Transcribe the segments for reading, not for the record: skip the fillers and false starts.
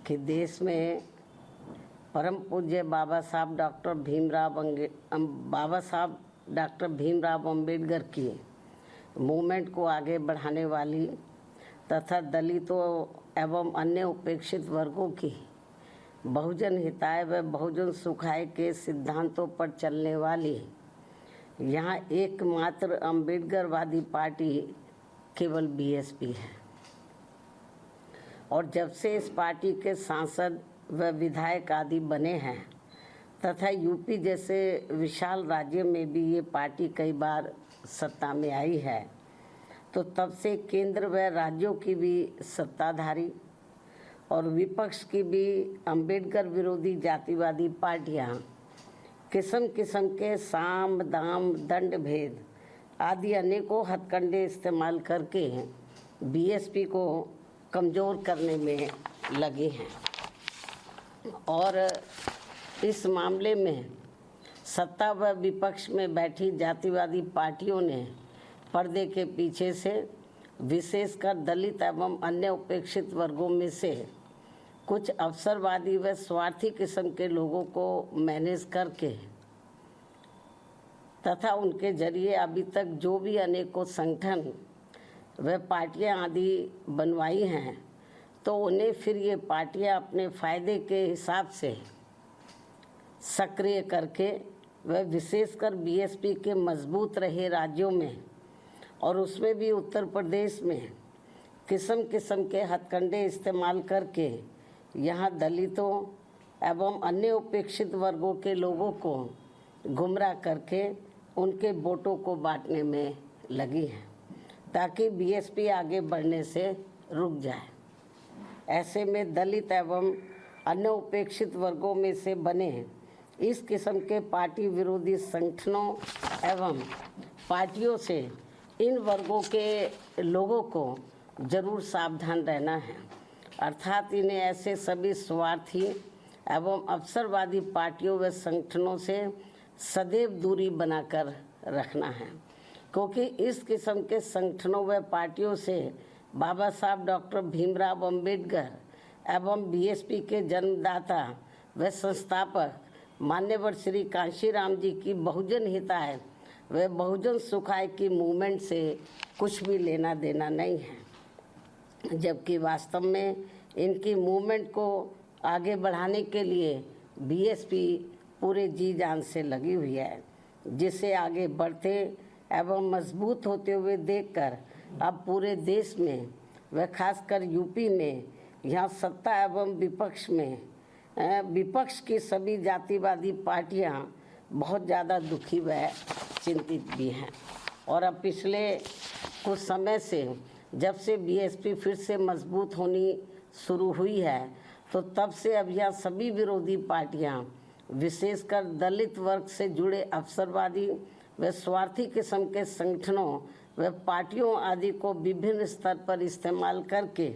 कि देश में परम पूज्य बाबा साहब डॉक्टर भीमराव अम्बेडकर की मूवमेंट को आगे बढ़ाने वाली तथा दलितों एवं अन्य उपेक्षित वर्गों की बहुजन हिताय व बहुजन सुखाय के सिद्धांतों पर चलने वाली यहाँ एकमात्र अम्बेडकरवादी पार्टी केवल बीएसपी है। और जब से इस पार्टी के सांसद व विधायक आदि बने हैं तथा यूपी जैसे विशाल राज्य में भी ये पार्टी कई बार सत्ता में आई है, तो तब से केंद्र व राज्यों की भी सत्ताधारी और विपक्ष की भी अम्बेडकर विरोधी जातिवादी पार्टियां किस्म किस्म के साम दाम दंड भेद आदि अनेकों हथकंडे इस्तेमाल करके बीएसपी को कमज़ोर करने में लगे हैं। और इस मामले में सत्ता व विपक्ष में बैठी जातिवादी पार्टियों ने पर्दे के पीछे से विशेषकर दलित एवं अन्य उपेक्षित वर्गों में से कुछ अवसरवादी व स्वार्थी किस्म के लोगों को मैनेज करके तथा उनके जरिए अभी तक जो भी अनेकों संगठन व पार्टियां आदि बनवाई हैं, तो उन्हें फिर ये पार्टियां अपने फ़ायदे के हिसाब से सक्रिय करके व विशेषकर बीएसपी के मजबूत रहे राज्यों में और उसमें भी उत्तर प्रदेश में किस्म किस्म के हथकंडे इस्तेमाल करके यहाँ दलितों एवं अन्य उपेक्षित वर्गों के लोगों को गुमराह करके उनके वोटों को बांटने में लगी है ताकि बीएसपी आगे बढ़ने से रुक जाए। ऐसे में दलित एवं अन्य उपेक्षित वर्गों में से बने इस किस्म के पार्टी विरोधी संगठनों एवं पार्टियों से इन वर्गों के लोगों को जरूर सावधान रहना है, अर्थात इन्हें ऐसे सभी स्वार्थी एवं अवसरवादी पार्टियों व संगठनों से सदैव दूरी बनाकर रखना है, क्योंकि इस किस्म के संगठनों व पार्टियों से बाबा साहब डॉक्टर भीमराव अम्बेडकर एवं बीएसपी के जन्मदाता व संस्थापक मान्यवर श्री कांशीराम जी की बहुजन हिताय व बहुजन सुखाय की मूवमेंट से कुछ भी लेना देना नहीं है, जबकि वास्तव में इनकी मूवमेंट को आगे बढ़ाने के लिए बीएसपी पूरे जी जान से लगी हुई है, जिसे आगे बढ़ते एवं मजबूत होते हुए देखकर अब पूरे देश में व खासकर यूपी में यहाँ सत्ता एवं विपक्ष की सभी जातिवादी पार्टियाँ बहुत ज़्यादा दुखी व चिंतित भी हैं। और अब पिछले कुछ समय से जब से बीएसपी फिर से मजबूत होनी शुरू हुई है, तो तब से अब यहाँ सभी विरोधी पार्टियाँ विशेषकर दलित वर्ग से जुड़े अवसरवादी व स्वार्थी किस्म के संगठनों व पार्टियों आदि को विभिन्न स्तर पर इस्तेमाल करके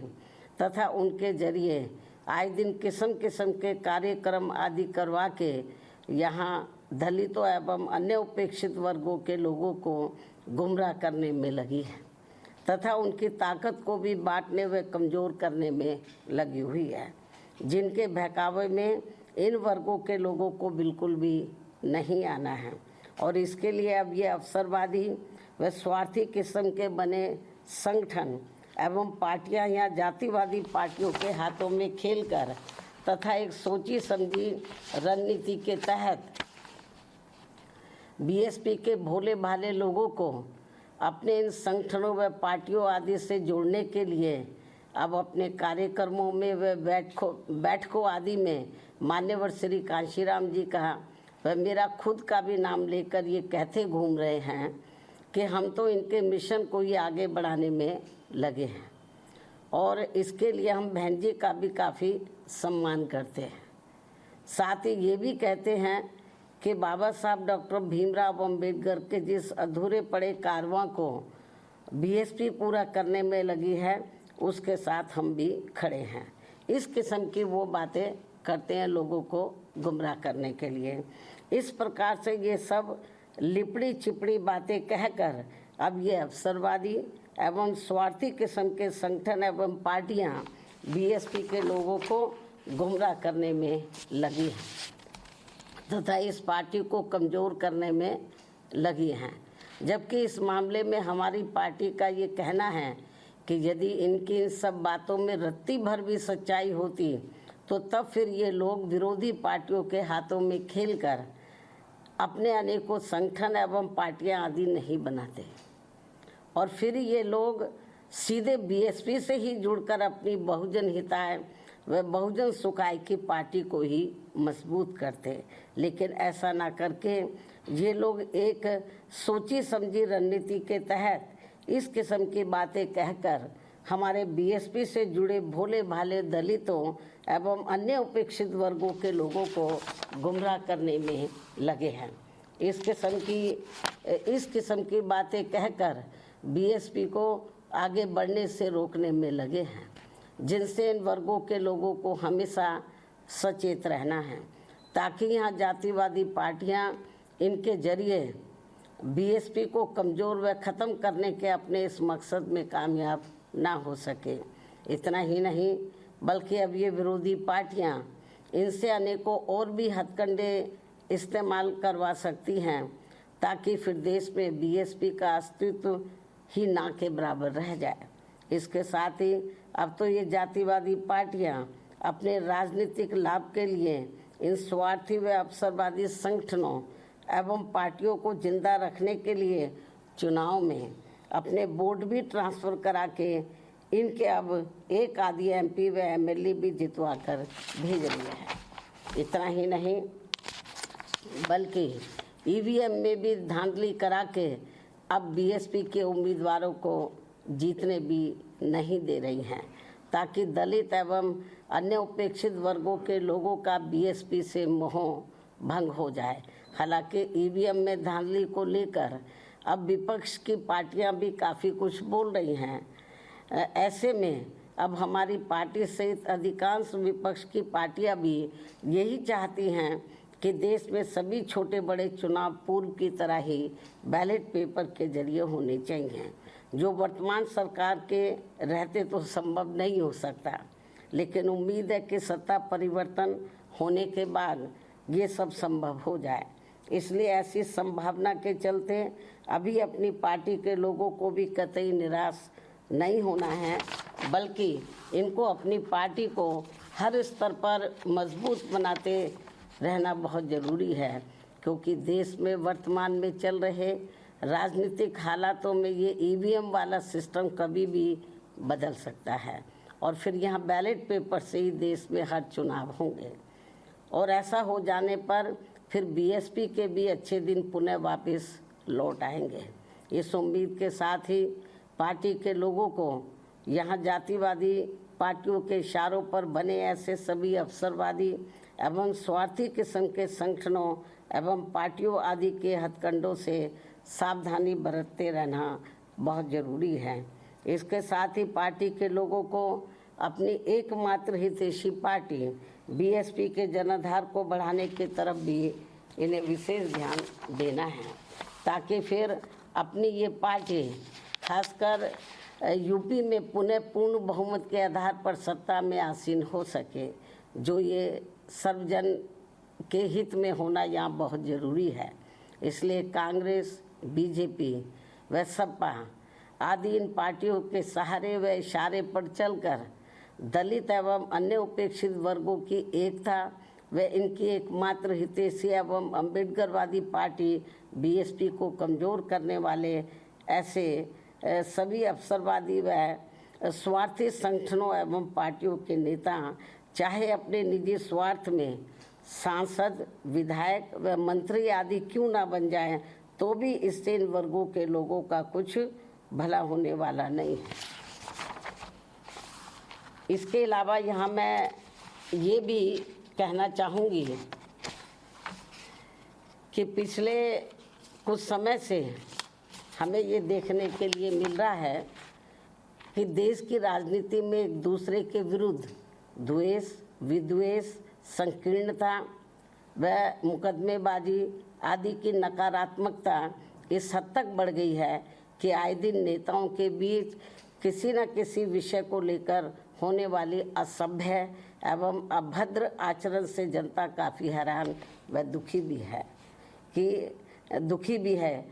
तथा उनके जरिए आए दिन किस्म किस्म के कार्यक्रम आदि करवा के यहाँ दलितों एवं अन्य उपेक्षित वर्गों के लोगों को गुमराह करने में लगी है तथा उनकी ताकत को भी बांटने व कमज़ोर करने में लगी हुई है, जिनके बहकावे में इन वर्गों के लोगों को बिल्कुल भी नहीं आना है। और इसके लिए अब ये अवसरवादी व स्वार्थी किस्म के बने संगठन एवं पार्टियां यहाँ जातिवादी पार्टियों के हाथों में खेलकर तथा एक सोची समझी रणनीति के तहत बीएसपी के भोले भाले लोगों को अपने इन संगठनों व पार्टियों आदि से जोड़ने के लिए अब अपने कार्यक्रमों में व बैठकों आदि में मान्यवर श्री कांशीराम जी का व मेरा खुद का भी नाम लेकर ये कहते घूम रहे हैं कि हम तो इनके मिशन को ही आगे बढ़ाने में लगे हैं और इसके लिए हम बहन जी का भी काफ़ी सम्मान करते हैं। साथ ही ये भी कहते हैं कि बाबा साहब डॉक्टर भीमराव अम्बेडकर के जिस अधूरे पड़े कारवां को बीएसपी पूरा करने में लगी है, उसके साथ हम भी खड़े हैं। इस किस्म की वो बातें करते हैं लोगों को गुमराह करने के लिए। इस प्रकार से ये सब लिपड़ी चिपड़ी बातें कहकर अब ये अवसरवादी एवं स्वार्थी किस्म के संगठन एवं पार्टियां बीएसपी के लोगों को गुमराह करने में लगी है तथा इस पार्टी को कमज़ोर करने में लगी हैं। जबकि इस मामले में हमारी पार्टी का ये कहना है कि यदि इनकी इन सब बातों में रत्ती भर भी सच्चाई होती तो तब फिर ये लोग विरोधी पार्टियों के हाथों में खेलकर अपने अनेकों संगठन एवं पार्टियां आदि नहीं बनाते और फिर ये लोग सीधे बीएसपी से ही जुड़कर अपनी बहुजन हिताय व बहुजन सुखाय की पार्टी को ही मजबूत करते। लेकिन ऐसा ना करके ये लोग एक सोची समझी रणनीति के तहत इस किस्म की बातें कहकर हमारे बीएसपी से जुड़े भोले भाले दलितों एवं अन्य उपेक्षित वर्गों के लोगों को गुमराह करने में लगे हैं। इस किस्म की बातें कहकर बीएसपी को आगे बढ़ने से रोकने में लगे हैं, जिनसे इन वर्गों के लोगों को हमेशा सचेत रहना है ताकि यहाँ जातिवादी पार्टियाँ इनके जरिए बीएसपी को कमज़ोर व ख़त्म करने के अपने इस मकसद में कामयाब ना हो सके। इतना ही नहीं बल्कि अब ये विरोधी पार्टियां इनसे अनेकों और भी हथकंडे इस्तेमाल करवा सकती हैं ताकि फिर देश में बीएसपी का अस्तित्व ही ना के बराबर रह जाए। इसके साथ ही अब तो ये जातिवादी पार्टियां अपने राजनीतिक लाभ के लिए इन स्वार्थी व अवसरवादी संगठनों एवं पार्टियों को जिंदा रखने के लिए चुनाव में अपने वोट भी ट्रांसफ़र करा के इनके अब एक आधी एमपी व एमएलए भी जितवा कर भेज रही है। इतना ही नहीं बल्कि ईवीएम में भी धांधली करा के अब बीएसपी के उम्मीदवारों को जीतने भी नहीं दे रही हैं ताकि दलित एवं अन्य उपेक्षित वर्गों के लोगों का बीएसपी से मोह भंग हो जाए। हालांकि ईवीएम में धांधली को लेकर अब विपक्ष की पार्टियां भी काफ़ी कुछ बोल रही हैं। ऐसे में अब हमारी पार्टी सहित अधिकांश विपक्ष की पार्टियां भी यही चाहती हैं कि देश में सभी छोटे बड़े चुनाव पूर्व की तरह ही बैलेट पेपर के जरिए होने चाहिए, जो वर्तमान सरकार के रहते तो संभव नहीं हो सकता। लेकिन उम्मीद है कि सत्ता परिवर्तन होने के बाद ये सब संभव हो जाए। इसलिए ऐसी संभावना के चलते अभी अपनी पार्टी के लोगों को भी कतई निराश नहीं होना है, बल्कि इनको अपनी पार्टी को हर स्तर पर मजबूत बनाते रहना बहुत ज़रूरी है, क्योंकि देश में वर्तमान में चल रहे राजनीतिक हालातों में ये ईवीएम वाला सिस्टम कभी भी बदल सकता है और फिर यहाँ बैलेट पेपर से ही देश में हर चुनाव होंगे और ऐसा हो जाने पर फिर बीएसपी के भी अच्छे दिन पुनः वापस लौट आएंगे। इस उम्मीद के साथ ही पार्टी के लोगों को यहाँ जातिवादी पार्टियों के इशारों पर बने ऐसे सभी अवसरवादी एवं स्वार्थी किस्म के संगठनों एवं पार्टियों आदि के हथकंडों से सावधानी बरतते रहना बहुत ज़रूरी है। इसके साथ ही पार्टी के लोगों को अपनी एकमात्र हितैषी पार्टी बीएसपी के जनाधार को बढ़ाने की तरफ भी इन्हें विशेष ध्यान देना है, ताकि फिर अपनी ये पार्टी खासकर यूपी में पुनः पूर्ण बहुमत के आधार पर सत्ता में आसीन हो सके, जो ये सर्वजन के हित में होना यहाँ बहुत ज़रूरी है। इसलिए कांग्रेस, बीजेपी व सपा आदि इन पार्टियों के सहारे व इशारे पर चलकर दलित एवं अन्य उपेक्षित वर्गों की एकता व इनकी एकमात्र हितैषी एवं अम्बेडकरवादी पार्टी बीएसपी को कमज़ोर करने वाले ऐसे सभी अवसरवादी व स्वार्थी संगठनों एवं पार्टियों के नेता चाहे अपने निजी स्वार्थ में सांसद, विधायक व मंत्री आदि क्यों ना बन जाएं, तो भी इससे इन वर्गों के लोगों का कुछ भला होने वाला नहीं है। इसके अलावा यहाँ मैं ये भी कहना चाहूँगी कि पिछले कुछ समय से हमें ये देखने के लिए मिल रहा है कि देश की राजनीति में एक दूसरे के विरुद्ध द्वेष, विद्वेष, संकीर्णता व मुकदमेबाजी आदि की नकारात्मकता इस हद तक बढ़ गई है कि आए दिन नेताओं के बीच किसी न किसी विषय को लेकर होने वाली असभ्य एवं अभद्र आचरण से जनता काफ़ी हैरान व दुखी भी है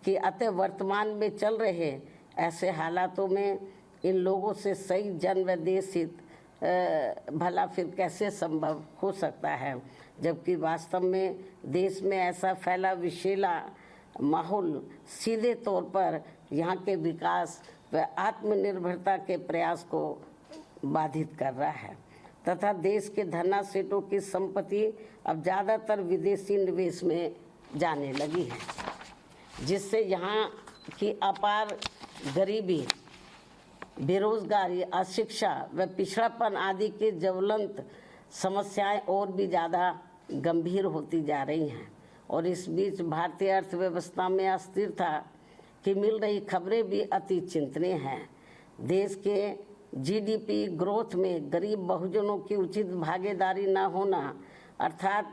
कि अतः वर्तमान में चल रहे ऐसे हालातों में इन लोगों से सही जन व देश हित भला फिर कैसे संभव हो सकता है, जबकि वास्तव में देश में ऐसा फैला विषैला माहौल सीधे तौर पर यहाँ के विकास व आत्मनिर्भरता के प्रयास को बाधित कर रहा है तथा देश के धनासेठों की संपत्ति अब ज़्यादातर विदेशी निवेश में जाने लगी है, जिससे यहाँ की अपार गरीबी, बेरोजगारी, अशिक्षा व पिछड़ापन आदि की ज्वलंत समस्याएं और भी ज़्यादा गंभीर होती जा रही हैं। और इस बीच भारतीय अर्थव्यवस्था में अस्थिरता की मिल रही खबरें भी अति चिंतनीय हैं। देश के जीडीपी ग्रोथ में गरीब बहुजनों की उचित भागीदारी न होना अर्थात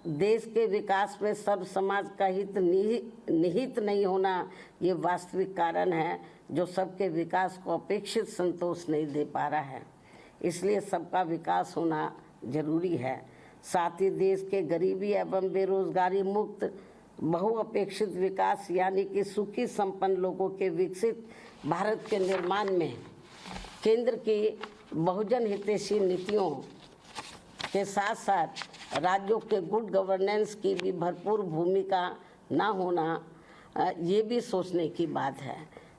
देश के विकास में सब समाज का हित निहित नहीं होना, ये वास्तविक कारण है जो सबके विकास को अपेक्षित संतोष नहीं दे पा रहा है। इसलिए सबका विकास होना जरूरी है। साथ ही देश के गरीबी एवं बेरोजगारी मुक्त बहुअपेक्षित विकास यानी कि सुखी संपन्न लोगों के विकसित भारत के निर्माण में केंद्र की बहुजन हितैषी नीतियों के साथ साथ राज्यों के गुड गवर्नेंस की भी भरपूर भूमिका न होना ये भी सोचने की बात है,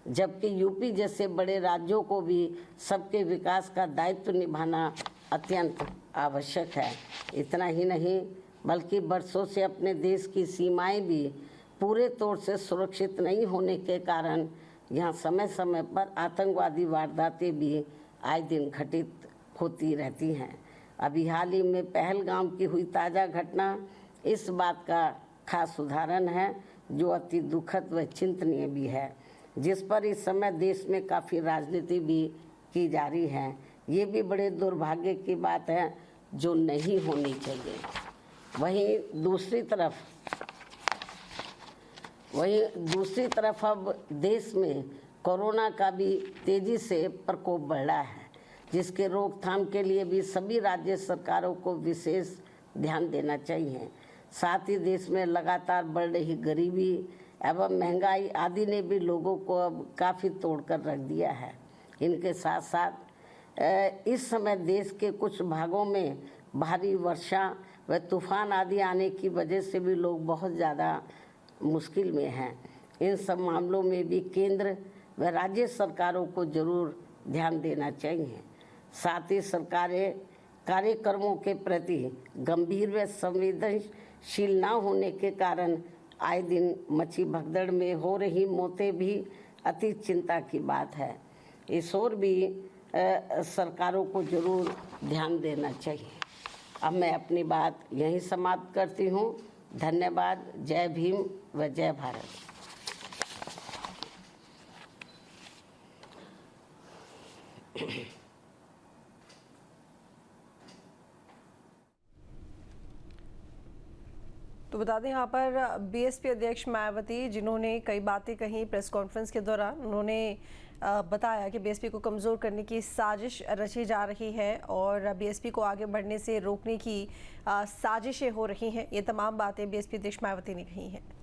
जबकि यूपी जैसे बड़े राज्यों को भी सबके विकास का दायित्व निभाना अत्यंत आवश्यक है। इतना ही नहीं बल्कि वर्षों से अपने देश की सीमाएं भी पूरे तौर से सुरक्षित नहीं होने के कारण यहाँ समय समय पर आतंकवादी वारदातें भी आए दिन घटित होती रहती हैं। अभी हाल ही में पहलगाम की हुई ताज़ा घटना इस बात का खास उदाहरण है जो अति दुखद व चिंतनीय भी है, जिस पर इस समय देश में काफ़ी राजनीति भी की जा रही है। ये भी बड़े दुर्भाग्य की बात है जो नहीं होनी चाहिए। वहीं दूसरी तरफ अब देश में कोरोना का भी तेजी से प्रकोप बढ़ रहा है, जिसके रोकथाम के लिए भी सभी राज्य सरकारों को विशेष ध्यान देना चाहिए। साथ ही देश में लगातार बढ़ रही गरीबी एवं महंगाई आदि ने भी लोगों को अब काफ़ी तोड़कर रख दिया है। इनके साथ साथ इस समय देश के कुछ भागों में भारी वर्षा व तूफान आदि आने की वजह से भी लोग बहुत ज़्यादा मुश्किल में हैं। इन सब मामलों में भी केंद्र व राज्य सरकारों को जरूर ध्यान देना चाहिए। साथ ही सरकारें कार्यक्रमों के प्रति गंभीर व संवेदनशील न होने के कारण आए दिन मची भगदड़ में हो रही मौतें भी अति चिंता की बात है। इस ओर भी सरकारों को जरूर ध्यान देना चाहिए। अब मैं अपनी बात यहीं समाप्त करती हूँ। धन्यवाद। जय भीम व जय भारत। तो बता दें यहाँ पर बीएसपी अध्यक्ष मायावती जिन्होंने कई बातें कही प्रेस कॉन्फ्रेंस के दौरान, उन्होंने बताया कि बीएसपी को कमज़ोर करने की साजिश रची जा रही है और बीएसपी को आगे बढ़ने से रोकने की साजिशें हो रही हैं। ये तमाम बातें बीएसपी अध्यक्ष मायावती ने कही हैं।